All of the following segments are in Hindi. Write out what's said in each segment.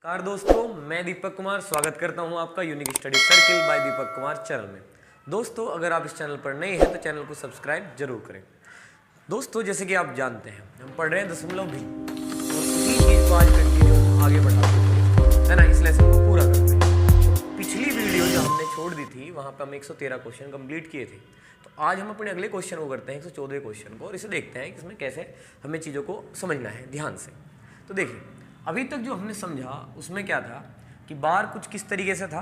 नमस्कार दोस्तों, मैं दीपक कुमार स्वागत करता हूं आपका unique study circle bye Deepak Kumar channel में। दोस्तों, अगर आप इस चैनल पर नए हैं तो चैनल को सब्सक्राइब जरूर करें। दोस्तों, जैसे कि आप जानते हैं हम पढ़ रहे हैं दशमलव भी और उसी चीज़ को आज कंटिन्यू आगे बढ़ाते हैं, है ना। इस लेसन को पूरा करते हैं। तो पिछली वीडियो जो हमने छोड़ दी थी वहाँ पर हम 113 क्वेश्चन कंप्लीट किए थे। तो आज हम अपने अगले क्वेश्चन को करते हैं 114 क्वेश्चन को, और इसे देखते हैं कि इसमें कैसे हमें चीज़ों को समझना है ध्यान से। तो देखिए, अभी तक जो हमने समझा उसमें क्या था कि बार कुछ किस तरीके से था,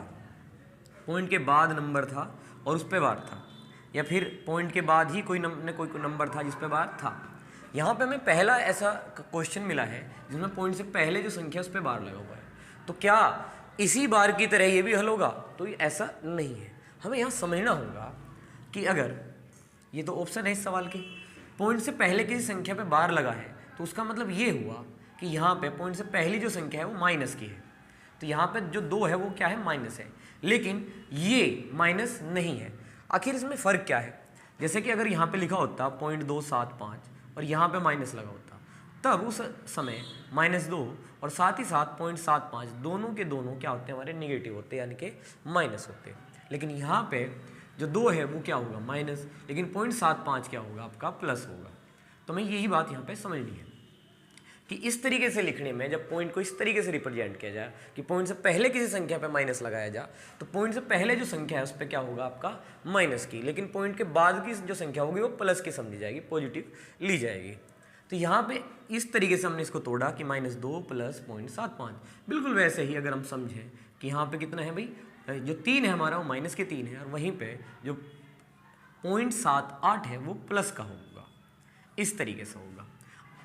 पॉइंट के बाद नंबर था और उस पे बार था, या फिर पॉइंट के बाद ही कोई नंबर था जिस पे बार था। यहाँ पे हमें पहला ऐसा क्वेश्चन मिला है जिसमें पॉइंट से पहले जो संख्या उस पे बार लगा हुआ है। तो क्या इसी बार की तरह ये भी हल होगा? तो ये ऐसा नहीं है। हमें यहाँ समझना होगा कि अगर ये तो ऑप्शन है इस सवाल के, पॉइंट से पहले किसी संख्या पे बार लगा है तो उसका मतलब ये हुआ कि यहाँ पे पॉइंट से पहली जो संख्या है वो माइनस की है। तो यहाँ पे जो 2 है वो क्या है, माइनस है, लेकिन ये माइनस नहीं है। आखिर इसमें फ़र्क क्या है? जैसे कि अगर यहाँ पे लिखा होता 0.275 और यहाँ पे माइनस लगा होता, तब उस समय -2 और साथ ही साथ 0.75 दोनों के दोनों क्या होते हैं, हमारे निगेटिव होते हैं, यानी कि माइनस होते हैं। लेकिन यहाँ पे जो 2 है वो क्या होगा, माइनस, लेकिन 0.75 क्या होगा, आपका प्लस होगा। तो हमें यही बात यहाँ पे समझनी है कि इस तरीके से लिखने में जब पॉइंट को इस तरीके से रिप्रेजेंट किया जाए कि पॉइंट से पहले किसी संख्या पे माइनस लगाया जाए, तो पॉइंट से पहले जो संख्या है उस पर क्या होगा, आपका माइनस की, लेकिन पॉइंट के बाद की जो संख्या होगी वो प्लस की समझी जाएगी, पॉजिटिव ली जाएगी। तो यहाँ पे इस तरीके से हमने इसको तोड़ा कि -2 प्लस 0.75। बिल्कुल वैसे ही अगर हम समझें कि यहाँ पे कितना है भाई, जो 3 है हमारा वो माइनस के 3 है, और वहीं पर जो 0.78 है वो प्लस का होगा। इस तरीके से होगा।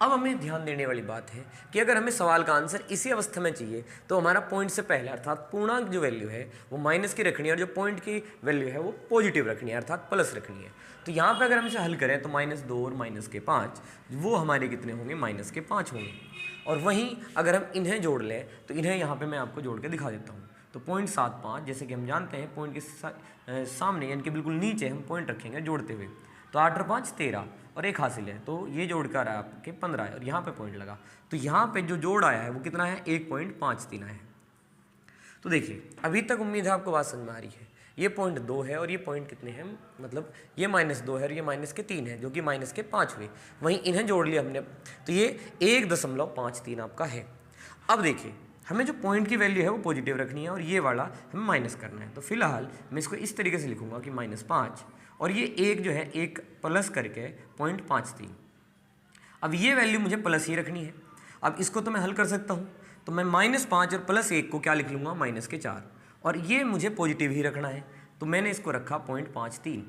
अब हमें ध्यान देने वाली बात है कि अगर हमें सवाल का आंसर इसी अवस्था में चाहिए तो हमारा पॉइंट से पहले अर्थात पूर्णांक जो वैल्यू है वो माइनस की रखनी है, और जो पॉइंट की वैल्यू है वो पॉजिटिव रखनी है, अर्थात प्लस रखनी है। तो यहाँ पे अगर हम इसे हल करें तो -2 और -5 वो हमारे कितने होंगे, -5 होंगे। और वहीं अगर हम इन्हें जोड़ लें तो इन्हें यहाँ पर मैं आपको जोड़ के दिखा देता हूँ। तो 0.75 जैसे कि हम जानते हैं पॉइंट के सामने यानी कि बिल्कुल नीचे हम पॉइंट रखेंगे जोड़ते हुए, तो 8 और 5 13 और 1 हासिल है, तो ये जोड़ कर आया आपके 15 है, और यहाँ पे पॉइंट लगा, तो यहाँ पे जो जोड़ आया है वो कितना है, 1.53 है। तो देखिए, अभी तक उम्मीद है आपको बात समझ में आ रही है। ये पॉइंट 2 है और ये पॉइंट कितने हैं, मतलब ये -2 है और ये -3 है, जो कि -5 हुए। वहीं इन्हें जोड़ लिया हमने, तो ये 1.53 आपका है। अब देखिए, हमें जो पॉइंट की वैल्यू है वो पॉजिटिव रखनी है और ये वाला हमें माइनस करना है। तो फिलहाल मैं इसको इस तरीके से लिखूंगा कि -5 और ये एक जो है एक प्लस करके 0.53। अब ये वैल्यू मुझे प्लस ही रखनी है। अब इसको तो मैं हल कर सकता हूँ, तो मैं -5 और +1 को क्या लिख लूँगा, -4, और ये मुझे पॉजिटिव ही रखना है, तो मैंने इसको रखा 0.53।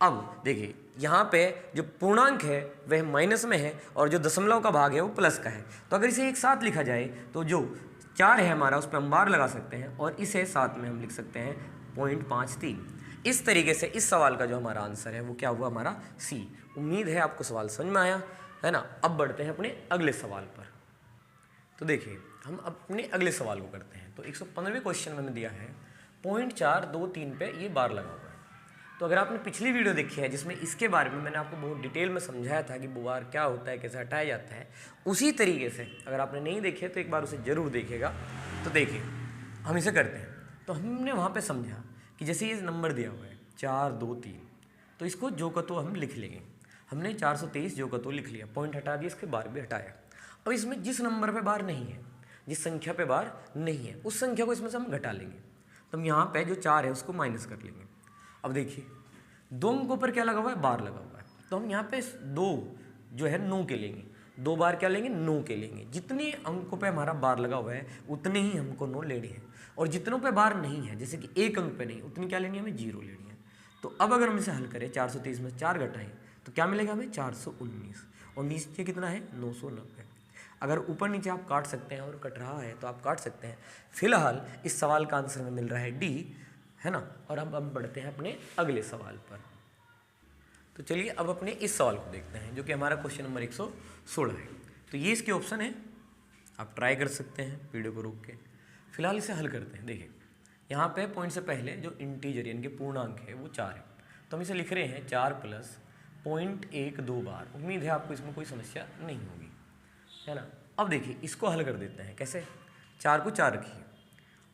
अब देखिए, यहाँ पे जो पूर्णांक है वह माइनस में है और जो दशमलव का भाग है वो प्लस का है। तो अगर इसे एक साथ लिखा जाए तो जो 4 है हमारा उस पर हम बार लगा सकते हैं और इसे साथ में हम लिख सकते हैं 0.53। इस तरीके से इस सवाल का जो हमारा आंसर है वो क्या हुआ, हमारा सी। उम्मीद है आपको सवाल समझ में आया है ना। अब बढ़ते हैं अपने अगले सवाल पर। तो देखिए, हम अपने अगले सवाल को करते हैं। तो 115वें क्वेश्चन में हमें दिया है 0.423 पे ये बार लगा हुआ है। तो अगर आपने पिछली वीडियो देखी है जिसमें इसके बारे में मैंने आपको बहुत डिटेल में समझाया था कि बार क्या होता है, कैसे हटाया जाता है, उसी तरीके से अगर आपने नहीं देखी है तो एक बार उसे जरूर देखिएगा। तो देखिए, हम इसे करते हैं। तो हमने वहाँ पे समझा कि जैसे ये नंबर दिया हुआ है 4 2 3, तो इसको जो का तो हम लिख लेंगे। हमने 423 जो का तो लिख लिया, पॉइंट हटा दिया, इसके बार भी हटाया। अब इसमें जिस नंबर पे बार नहीं है, जिस संख्या पे बार नहीं है, उस संख्या को इसमें से हम घटा लेंगे। तो हम यहाँ पे जो 4 है उसको माइनस कर लेंगे। अब देखिए, 2 अंकों पर क्या लगा हुआ है, बार लगा हुआ है, तो हम यहाँ पे 2 जो है 9 के लेंगे। 2 बार क्या लेंगे, 9 के लेंगे। जितने अंकों पे हमारा बार लगा हुआ है उतने ही हमको 9 लेने हैं, और जितनों पे बार नहीं है, जैसे कि 1 अंक पे नहीं, उतनी क्या लेनी है, हमें 0 लेनी है। तो अब अगर हम इसे हल करें, 423 में 4 घटाएं तो क्या मिलेगा हमें, 419, और नीचे कितना है, 990। अगर ऊपर नीचे आप काट सकते हैं और कट रहा है तो आप काट सकते हैं। फिलहाल इस सवाल का आंसर हमें मिल रहा है डी, है ना। और अब हम बढ़ते हैं अपने अगले सवाल पर। तो चलिए अब अपने इस सवाल को देखते हैं, जो कि हमारा क्वेश्चन नंबर 116 है। तो ये इसके ऑप्शन है, आप ट्राई कर सकते हैं वीडियो को रोक के। फिलहाल इसे हल करते हैं। देखिए, यहाँ पे पॉइंट से पहले जो इंटीजर यानी कि पूर्णांक है वो 4 है, तो हम इसे लिख रहे हैं 4 + 0.12 बार। उम्मीद है आपको इसमें कोई समस्या नहीं होगी, है ना। अब देखिए, इसको हल कर देते हैं। कैसे, 4 को 4 रखिए।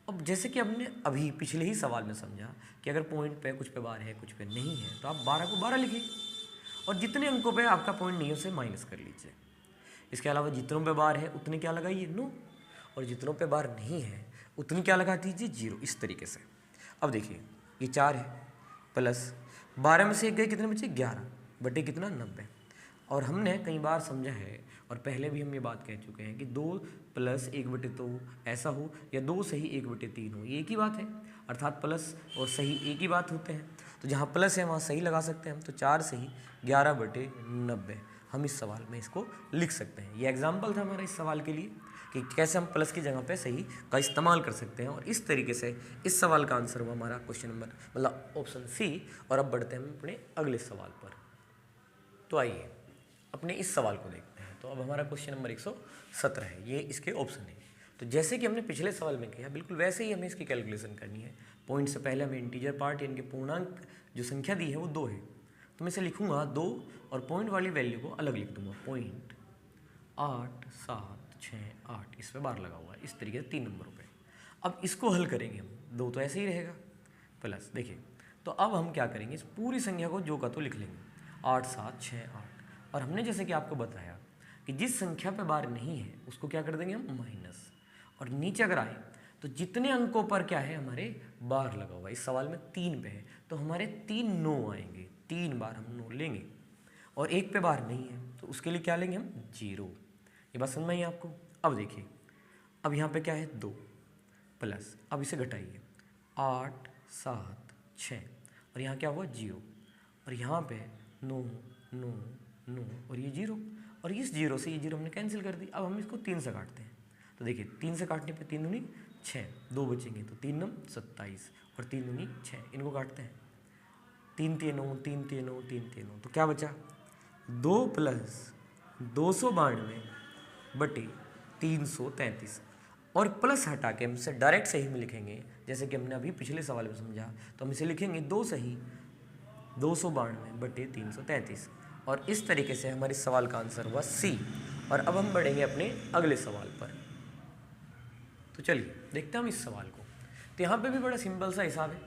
अब जैसे कि हमने अभी पिछले ही सवाल में समझा कि अगर पॉइंट पे कुछ पे बार है कुछ पे नहीं है तो आप 12 को 12 लिखिए और जितने अंकों पे आपका पॉइंट नहीं है उसे माइनस कर लीजिए। इसके अलावा जितनों पे बार है उतने क्या लगाइए 9 और जितनों पे बार नहीं है उतनी क्या लगा दीजिए 0। इस तरीके से अब देखिए ये 4 है प्लस 12 में से एक गए कितने बचे 11 बटे कितना 90। और हमने कई बार समझा है और पहले भी हम ये बात कह चुके हैं कि 2 प्लस 1/2 ऐसा हो या 2 सही 1/3 हो, ये एक ही बात है। अर्थात प्लस और सही एक ही बात होते हैं। तो जहाँ प्लस है वहाँ सही लगा सकते हैं हम। तो 4 सही 11/90 हम इस सवाल में इसको लिख सकते हैं। ये एग्जाम्पल था हमारा इस सवाल के लिए कि कैसे हम प्लस की जगह पे सही का इस्तेमाल कर सकते हैं। और इस तरीके से इस सवाल का आंसर हुआ हमारा क्वेश्चन नंबर मतलब ऑप्शन सी। और अब बढ़ते हैं हम अपने अगले सवाल पर। तो आइए अपने इस सवाल को देखते हैं। तो अब हमारा क्वेश्चन नंबर 117 है, ये इसके ऑप्शन है। तो जैसे कि हमने पिछले सवाल में किया बिल्कुल वैसे ही हमें इसकी कैलकुलेशन करनी है। पॉइंट से पहले हमें इंटीजर पार्ट यानी कि पूर्णांक जो संख्या दी है वो 2 है, तो मैं इसे लिखूंगा 2 और पॉइंट वाली वैल्यू को अलग लिख दूंगा। पॉइंट 8 7 6 8 इस पर बार लगा हुआ है इस तरीके से 3 नंबरों पे। अब इसको हल करेंगे हम, 2 तो ऐसे ही रहेगा प्लस देखिए। तो अब हम क्या करेंगे इस पूरी संख्या को जो का तो लिख लेंगे 8 7 6 8। और हमने जैसे कि आपको बताया कि जिस संख्या पे बार नहीं है उसको क्या कर देंगे हम माइनस। और नीचे अगर आए तो जितने अंकों पर क्या है हमारे बार लगा हुआ है, इस सवाल में 3 पे है तो हमारे 3 9 आएंगे, 3 बार हम 9 लेंगे। और 1 पे बार नहीं है तो उसके लिए क्या लेंगे हम 0। ये बात समझ में आई आपको। अब देखिए अब यहाँ पे क्या है 2 प्लस, अब इसे घटाइए 8 7 6 और यहाँ क्या हुआ 0 और यहाँ पे 9 9 9 और ये 0 और इस 0 से ये 0 हमने कैंसिल कर दी। अब हम इसको 3 से काटते हैं तो देखिए 3 से काटने पे 3 दूनी 6, 2 बचेंगे तो 3 9 27 और 3 दूनी 6, इनको काटते हैं 3 3 9 3 3 9 3 3 9 तो क्या बचा 2 प्लस 292 बटे 333। और प्लस हटा के हम इसे डायरेक्ट सही में लिखेंगे जैसे कि हमने अभी पिछले सवाल में समझा। तो हम इसे लिखेंगे 2 सही 292 बटे 333 और इस तरीके से हमारे सवाल का आंसर हुआ सी। और अब हम बढ़ेंगे अपने अगले सवाल पर। तो चलिए देखते हैं हम इस सवाल को। तो यहाँ पे भी बड़ा सिंपल सा हिसाब है,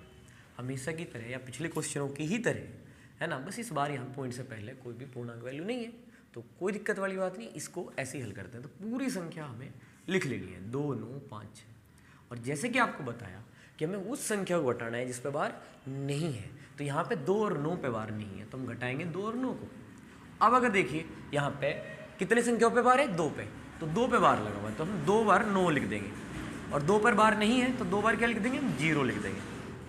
हमेशा की तरह या पिछले क्वेश्चनों की ही तरह है ना। बस इस बार यहाँ पॉइंट से पहले कोई भी पूर्णांक वैल्यू नहीं है तो कोई दिक्कत वाली बात नहीं, इसको ऐसे ही हल करते हैं। तो पूरी संख्या हमें लिख लेनी है 2 9 5 6। और जैसे कि आपको बताया कि हमें उस संख्या को घटाना है जिस पे बार नहीं है। तो यहाँ पे 2 और 9 पे बार नहीं है तो हम घटाएंगे 2 और 9 को। अब अगर देखिए यहाँ पे कितने संख्याओं पे बार है 2 पे, तो 2 पे बार लगा हुआ है तो हम 2 बार 9 लिख देंगे। और 2 पर बार नहीं है तो 2 बार क्या लिख देंगे हम 0 लिख देंगे।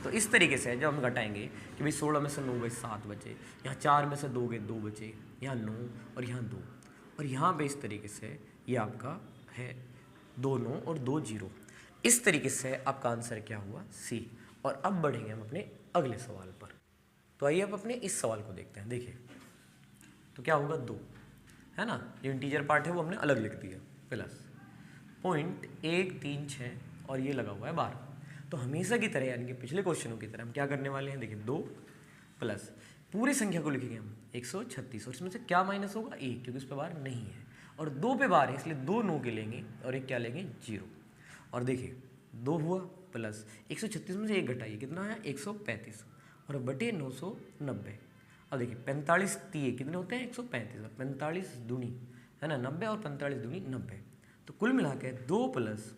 तो इस तरीके से जब हम घटाएंगे कि भाई 16 में से 9 गए 7 बचे, यहाँ 4 में से 2 गए 2 बचे, यहाँ 9 और यहाँ 2 और यहाँ पे इस तरीके से ये आपका है 2 9 और 2 0। इस तरीके से आपका आंसर क्या हुआ सी। और अब बढ़ेंगे हम अपने अगले सवाल पर। तो आइए अब अपने इस सवाल को देखते हैं। देखिए तो क्या होगा 2 है ना, जो इंटीजर पार्ट है वो हमने अलग लिख दिया प्लस पॉइंट 1 3 6 और ये लगा हुआ है 12। तो हमेशा की तरह यानी कि पिछले क्वेश्चनों की तरह हम क्या करने वाले हैं देखिए 2 प्लस पूरी संख्या को लिखेंगे हम 136 और इसमें से क्या माइनस होगा 1 क्योंकि उस पर बार नहीं है और 2 पे बार है इसलिए 2 9 के लेंगे और एक क्या लेंगे 0। और देखिए 2 हुआ प्लस 136 में से 1 घटाइए कितना है 135 और बटे 990। अब देखिए 45 दिए कितने होते हैं 135 और 45 दूनी है ना 90 और 45 दूनी 90। तो कुल मिला के 2 प्लस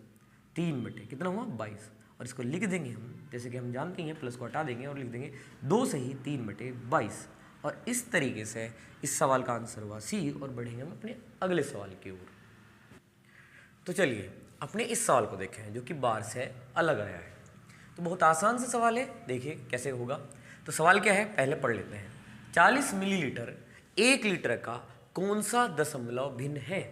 3 बटे कितना हुआ 22 और इसको लिख देंगे हम जैसे कि हम जानते हैं प्लस को हटा देंगे और लिख देंगे 2 सही 3 बटे 22। और इस तरीके से इस सवाल का आंसर हुआ सी। और बढ़ेंगे हम अपने अगले सवाल की ओर। तो चलिए अपने इस सवाल को देखें जो कि बार से अलग आया है। तो बहुत आसान सा सवाल है, देखिए कैसे होगा। तो सवाल क्या है पहले पढ़ लेते हैं। 40 मिलीलीटर 1 लीटर का कौन सा दशमलव भिन्न है।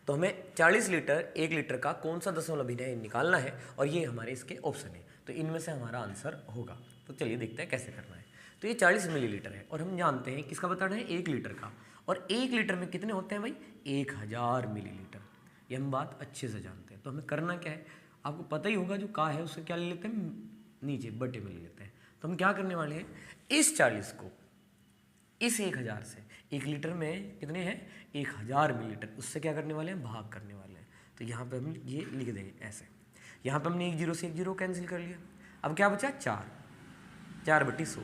तो हमें 40 लीटर 1 लीटर का कौन सा दशमलव भिन्न है निकालना है और ये हमारे इसके ऑप्शन है। तो इनमें से हमारा आंसर होगा। तो चलिए देखते हैं कैसे करना है। तो ये 40 मिलीलीटर है और हम जानते हैं किसका बताना है 1 लीटर का। और 1 लीटर में कितने होते हैं भाई 1000 मिलीलीटर। ये हम बात अच्छे से जानते हैं। तो हमें करना क्या है आपको पता ही होगा, जो का है उससे क्या ले लेते हैं नीचे बटे में ले लेते हैं। तो हम क्या करने वाले हैं इस 40 को इस 1000 से 1 लीटर में कितने हैं 1000 मिलीलीटर उससे क्या करने वाले हैं भाग करने वाले हैं। तो यहाँ पे हम ये लिख देंगे ऐसे यहाँ पे हमने एक जीरो से एक जीरो कैंसिल कर लिया। अब क्या बचा 4/100।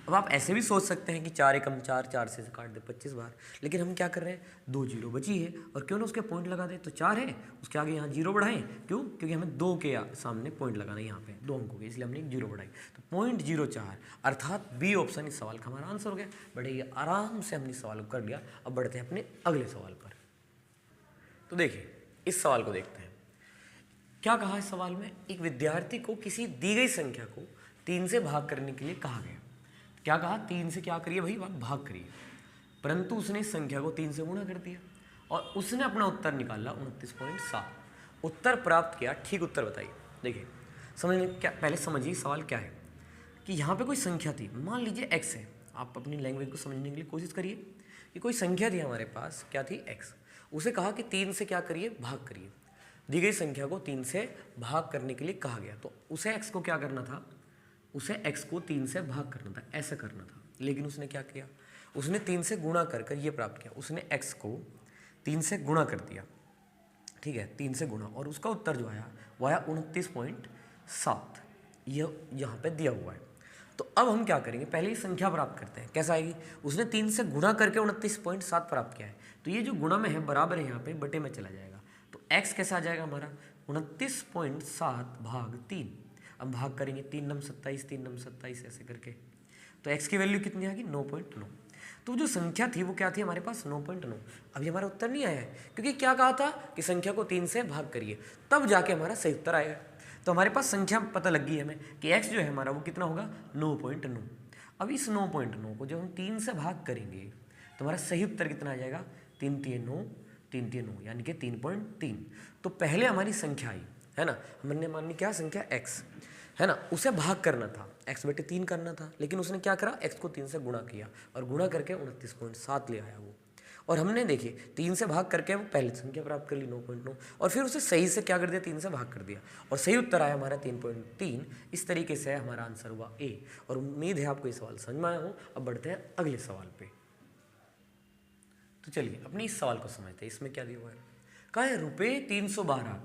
अब आप ऐसे भी सोच सकते हैं कि 4 एकम 4, 4 से काट दे 25 बार, लेकिन हम क्या कर रहे हैं, 2 जीरो बची है और क्यों ना उसके पॉइंट लगा दे। तो 4 है, उसके आगे यहाँ जीरो बढ़ाएं, क्यों, क्योंकि हमें 2 के सामने पॉइंट लगाना है, यहाँ पे 2 अंकों के, इसलिए हमने एक जीरो बढ़ाई। तो 0.04 अर्थात बी ऑप्शन इस सवाल का हमारा आंसर हो गया। बड़े ही आराम से हमने इस सवाल को कर लिया। अब बढ़ते हैं अपने अगले सवाल पर। तो देखिए इस सवाल को देखते हैं। क्या कहा इस सवाल में, एक विद्यार्थी को किसी दी गई संख्या को 3 से भाग करने के लिए कहा गया। क्या कहा, 3 से क्या करिए भाई, भाग करिए। परंतु उसने इस संख्या को 3 से गुणा कर दिया और उसने अपना उत्तर निकाला 29.7। उत्तर प्राप्त किया, ठीक उत्तर बताइए। देखिए समझने क्या, पहले समझिए सवाल क्या है कि यहाँ पे कोई संख्या थी, मान लीजिए x है। आप अपनी लैंग्वेज को समझने के लिए कोशिश करिए कि कोई संख्या थी हमारे पास, क्या थी, x। उसे कहा कि 3 से क्या करिए, भाग करिए। दी गई संख्या को 3 से भाग करने के लिए कहा गया, तो उसे x को क्या करना था, उसे x को 3 से भाग करना था, ऐसा करना था। लेकिन उसने क्या किया, उसने 3 से गुणा कर कर ये प्राप्त किया। उसने x को 3 से गुणा कर दिया, ठीक है, 3 से गुणा, और उसका उत्तर जो आया वो आया 29.7। यह यहाँ पे दिया हुआ है। तो अब हम क्या करेंगे, पहले ही संख्या प्राप्त करते हैं। कैसा आएगी, उसने 3 से गुणा करके 29.7 प्राप्त किया है, तो ये जो गुणा में है बराबर है, यहाँ पे बटे में चला जाएगा। तो x कैसा आ जाएगा हमारा 29.7 भाग 3। अब भाग करेंगे, 3 नम 27, 3 नम 27 ऐसे करके, तो x की वैल्यू कितनी आ गई 9.9। तो जो संख्या थी वो क्या थी हमारे पास 9.9। अभी हमारा उत्तर नहीं आया है, क्योंकि क्या कहा था कि संख्या को 3 से भाग करिए, तब जाके हमारा सही उत्तर आएगा। तो हमारे पास संख्या पता लग गई हमें कि x जो है हमारा वो कितना होगा 9.9। अब इस 9.9 को जब हम 3 से भाग करेंगे तो हमारा सही उत्तर कितना आ जाएगा, 3 3 9, 3 3 9, यानी कि 3.3। तो पहले हमारी संख्या आई है ना, हमने मानी क्या संख्या x है ना, उसे भाग करना था, x/3 करना था, लेकिन उसने क्या करा, x को 3 से गुणा किया और गुणा करके 29.7 ले आया वो। और हमने देखिए 3 से भाग करके वो पहले संख्या प्राप्त कर ली 9.9, और फिर उसे सही से क्या कर दिया, 3 से भाग कर दिया, और सही उत्तर आया हमारा 3.3। इस तरीके से हमारा आंसर हुआ A। और उम्मीद है आपको ये सवाल समझ में आया हो। अब बढ़ते हैं अगले सवाल पे। तो चलिए अपने इस सवाल को समझते हैं। इसमें क्या दिया हुआ है, कहा है रुपये 312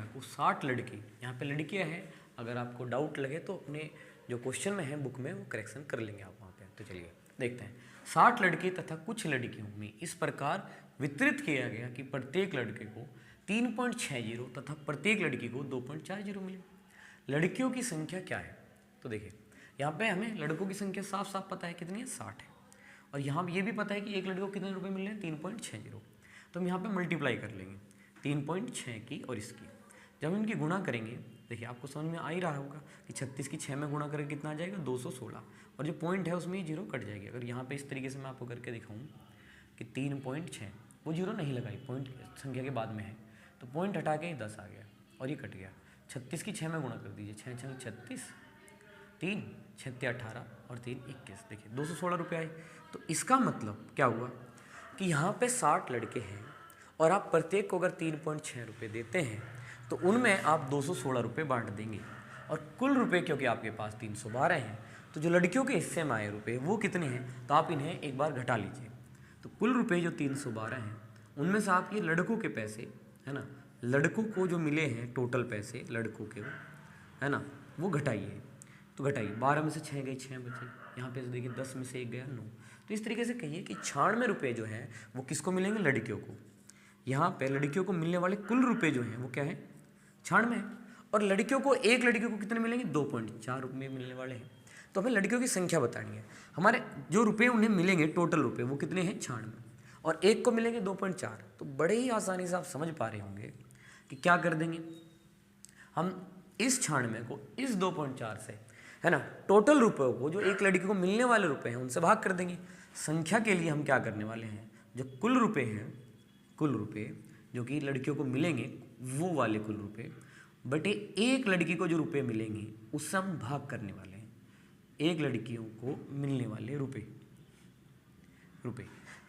को 60 लड़की, यहाँ पे लड़कियाँ हैं, अगर आपको डाउट लगे तो अपने जो क्वेश्चन में है बुक में वो करेक्शन कर लेंगे आप वहाँ पे। तो चलिए देखते हैं। 60 लड़के तथा कुछ लड़कियों में इस प्रकार वितरित किया गया कि प्रत्येक लड़के को 3.60 तथा प्रत्येक लड़की को 2.40 मिले। लड़कियों की संख्या क्या है, तो देखिए यहाँ पे हमें लड़कों की संख्या साफ साफ पता है कितनी है, 60 है, और यहाँ ये भी पता है कि एक लड़के को कितने रुपए मिल रहे हैं, 3.60। तो हम यहाँ पे मल्टीप्लाई कर लेंगे 3.6 की और इसकी। जब हम इनकी गुणा करेंगे, देखिए आपको समझ में आ ही रहा होगा कि 36 की 6 में गुणा करके कितना आ जाएगा 216, और जो पॉइंट है उसमें जीरो कट जाएगी। अगर यहाँ पे इस तरीके से मैं आपको करके दिखाऊँ कि 3.6, वो जीरो नहीं लगाई, पॉइंट संख्या के बाद में है, तो पॉइंट हटा के 10 आ गया और ये कट गया। 36 की 6 में गुणा कर दीजिए, 6 6 36, 3 6 18 और 3 21, देखिए 216 रुपये आए। तो इसका मतलब क्या हुआ कि यहाँ पे 60 लड़के हैं और आप प्रत्येक को अगर 3.6 रुपये देते हैं तो उनमें आप 216 रुपये बांट देंगे, और कुल रुपए क्योंकि आपके पास 312 हैं, तो जो लड़कियों के हिस्से में आए रुपए वो कितने हैं, तो आप इन्हें एक बार घटा लीजिए। तो कुल रुपए जो 312 हैं उनमें से आप ये लड़कों के पैसे है ना, लड़कों को जो मिले हैं टोटल पैसे लड़कों के है ना, वो घटाइए। तो घटाइए, 12 में से 6 गए, 6 बचे, यहाँ पे देखिए 10 में से 1 गया 9। तो इस तरीके से कहिए कि 96 रुपये जो हैं वो किसको मिलेंगे, लड़कियों को। यहाँ पे लड़कियों को मिलने वाले कुल रुपए जो हैं वो क्या है, 96 है, और लड़कियों को, एक लड़कियों को कितने मिलेंगे, 2.4 रुपये मिलने वाले हैं। तो हमें लड़कियों की संख्या बतानी है। हमारे जो रुपए उन्हें मिलेंगे टोटल रुपए वो कितने हैं, 96, और एक को मिलेंगे 2.4। तो बड़े ही आसानी से आप समझ पा रहे होंगे कि क्या कर देंगे हम, इस 96 को इस 2.4 से है ना, टोटल रुपयों को जो एक लड़की को मिलने वाले रुपए हैं उनसे भाग कर देंगे। संख्या के लिए हम क्या करने वाले हैं, जो कुल रुपए हैं, कुल रुपए जो कि लड़कियों को मिलेंगे वो वाले कुल रुपए बटे एक लड़की को जो रुपए मिलेंगे उससे हम भाग करने वाले हैं एक लड़कियों को मिलने वाले रुपए।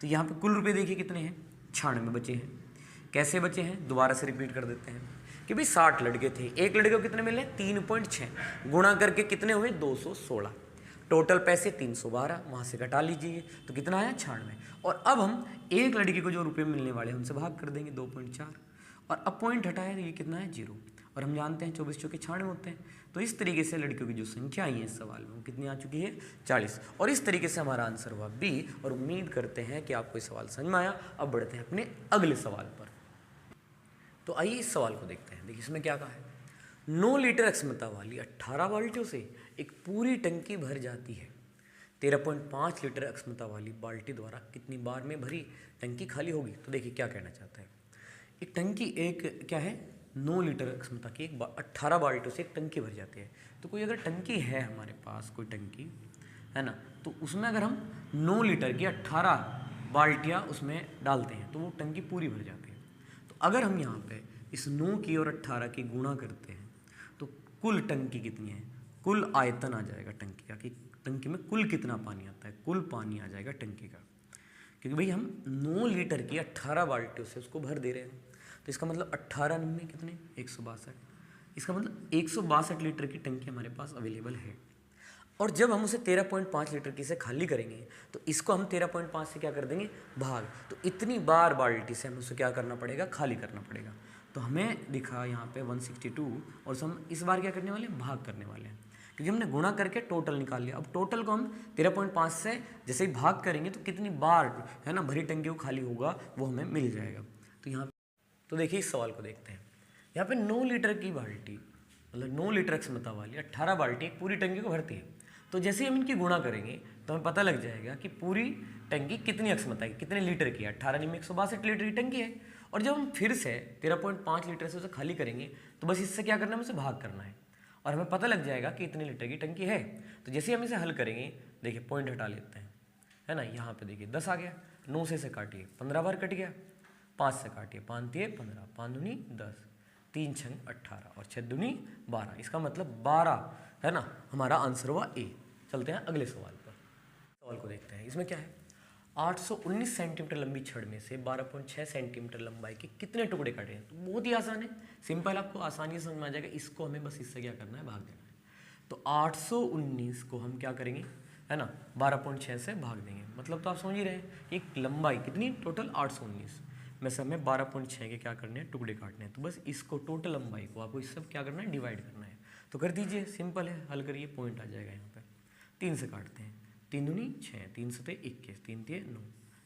तो यहाँ पे कुल रुपए देखिए कितने हैं, 96 बचे हैं। कैसे बचे हैं, दोबारा से रिपीट कर देते हैं कि भाई 60 लड़के थे, एक लड़के को कितने मिले, 3.6, गुणा करके कितने हुए 216, टोटल पैसे 312, वहाँ से घटा लीजिए तो कितना आया 96। और अब हम एक लड़की को जो रुपए मिलने वाले हैं उनसे भाग कर देंगे 2.4, और अब पॉइंट हटाया तो ये कितना है 0, और हम जानते हैं 24 चौके 96 होते हैं। तो इस तरीके से लड़कियों की जो संख्या आई है इस सवाल में वो कितनी आ चुकी है 40, और इस तरीके से हमारा आंसर हुआ बी। और उम्मीद करते हैं कि आपको ये सवाल समझ में आया। अब बढ़ते हैं अपने अगले सवाल पर। तो आइए इस सवाल को देखते हैं। देखिए इसमें क्या कहा है, 9 लीटर क्षमता वाली 18 बाल्टियों से एक पूरी टंकी भर जाती है। 13.5 लीटर क्षमता वाली बाल्टी द्वारा कितनी बार में भरी टंकी खाली होगी। तो देखिए क्या कहना चाहता है, एक टंकी एक क्या है 9 लीटर क्षमता की 18 बाल्टियों से एक टंकी भर जाती है। तो कोई अगर टंकी है हमारे पास, कोई टंकी है ना, तो उसमें अगर हम 9 लीटर की 18 बाल्टियाँ उसमें डालते हैं तो वो टंकी पूरी भर जाती है। तो अगर हम यहाँ पे इस 9 की और 18 की गुणा करते हैं तो कुल टंकी कितनी है, कुल आयतन आ जाएगा टंकी का, कि टंकी में कुल कितना पानी आता है, कुल पानी आ जाएगा टंकी का। क्योंकि भाई हम 9 लीटर की 18 बाल्टियों से उसको भर दे रहे हैं, तो इसका मतलब 18 में कितने 162, इसका मतलब 162 लीटर की टंकी हमारे पास अवेलेबल है। और जब हम उसे 13.5 लीटर की से खाली करेंगे तो इसको हम 13.5 से क्या कर देंगे भाग, तो इतनी बार बाल्टी से हमें उसे क्या करना पड़ेगा, खाली करना पड़ेगा। तो हमें दिखा यहाँ पे 162, और हम इस बार क्या करने वाले हैं, भाग करने वाले हैं, क्योंकि हमने गुणा करके टोटल निकाल लिया। अब टोटल को हम 13.5 से जैसे ही भाग करेंगे तो कितनी बार है ना भरी टंकी को खाली होगा वो हमें मिल जाएगा। तो यहाँ तो देखिए इस सवाल को देखते हैं। यहाँ पे 9 लीटर की बाल्टी, मतलब 9 लीटर क्षमता वाली 18 बाल्टी एक पूरी टंकी को भरती है। तो जैसे हम इनकी गुणा करेंगे तो हमें पता लग जाएगा कि पूरी टंकी कितनी क्षमता की, कितने लीटर की है। 18 में 162 लीटर की टंकी है, और जब हम फिर से 13.5 लीटर से उसे खाली करेंगे तो बस इससे क्या करना है, उसे भाग करना है, और हमें पता लग जाएगा कि इतने लीटर की टंकी है। तो जैसे हम इसे हल करेंगे, देखिए पॉइंट हटा लेते हैं, है ना, यहाँ पे देखिए 10 आ गया, 9 से काटिए 15 बार कट गया, 5 से काटिए 5 तिये 15, 5 दूनी 10, 3 छंग 18 और 6 दूनी 12, इसका मतलब 12 है ना, हमारा आंसर हुआ ए। चलते हैं अगले सवाल पर। सवाल को देखते हैं। इसमें क्या है, 819 सेंटीमीटर लंबी छड़ में से 12.6 सेंटीमीटर लंबाई के कितने टुकड़े काटे हैं। तो बहुत ही आसान है, सिंपल, आपको आसानी से समझ में आ जाएगा। इसको हमें बस इससे क्या करना है, भाग देना है। तो 819 को हम क्या करेंगे, है ना, 12.6 से भाग देंगे। मतलब तो आप समझ ही रहे हैं, एक लंबाई कितनी टोटल 819 में से हमें 12.6 के क्या करने हैं, टुकड़े काटने हैं। तो बस इसको टोटल लंबाई को आपको इस सब क्या करना है, डिवाइड करना है। तो कर दीजिए, सिंपल है, हल करिए, पॉइंट आ जाएगा। यहाँ पर 3 से काटते हैं, 3 दूनी 6, 3 से 21, 3 तिये 9,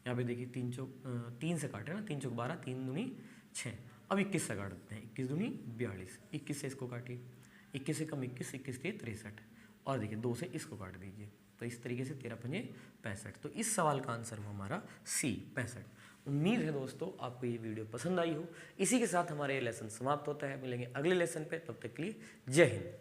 यहाँ पे देखिए 3 चौक 3 से काटे ना, 3 चौक 12, 3 दूनी 6। अब 21 से काट देते हैं, 21 दूनी 42, 21 से इसको काटिए, 21 से कम 21, 21 तिये 63, और देखिए 2 से इसको काट दीजिए। तो इस तरीके से 13 पंजे 65। तो इस सवाल का आंसर हुआ हमारा सी 65। उम्मीद है दोस्तों आपको ये वीडियो पसंद आई हो। इसी के साथ हमारा ये लेसन समाप्त होता है। मिलेंगे अगले लेसन पे, तब तक के लिए जय हिंद।